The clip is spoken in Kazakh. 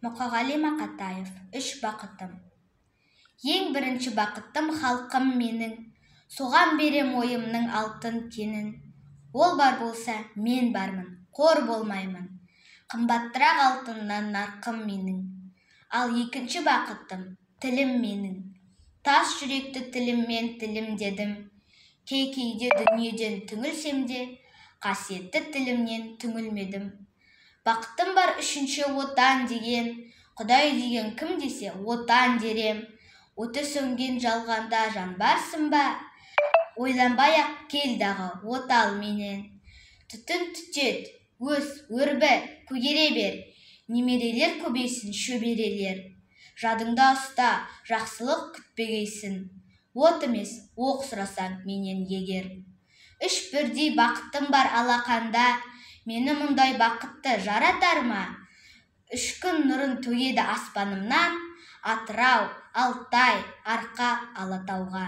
Мұқағали Мақатаев. Үш бақытым. Ең бірінші бақытым халқым менің, соған берем ойымның алтын кенін. Ол бар болса, мен бармын, қор болмаймын, қымбаттырақ алтыннан нарқым менің. Ал екінші бақытым тілім менің. Тас жүректі тіліммен тілімдедім. Кейде дүниеден түңілсем де, қасиетті тілімнен түңілмедім. Бақытым бар үшінші отан деген, Құдай деген кім десе отан дерем. Оты сөнген жалғанда жан барсың ба? Ойланбай-ақ кел дағы отал менен. Түтін түтет, өс, өрбі, көгере бер. Немерелер көбейсін шөберелер. Жадыңда ұста, жақсылық күтпегейсін. От емес, оқ сұрасаң менен егер. Үш бірдей бақытым бар алақанда, мені мұндай бақытты жаратар ма? Үш күн нұрын төгеді аспанымнан, Атырау, Алтай, Арқа, Алатауға.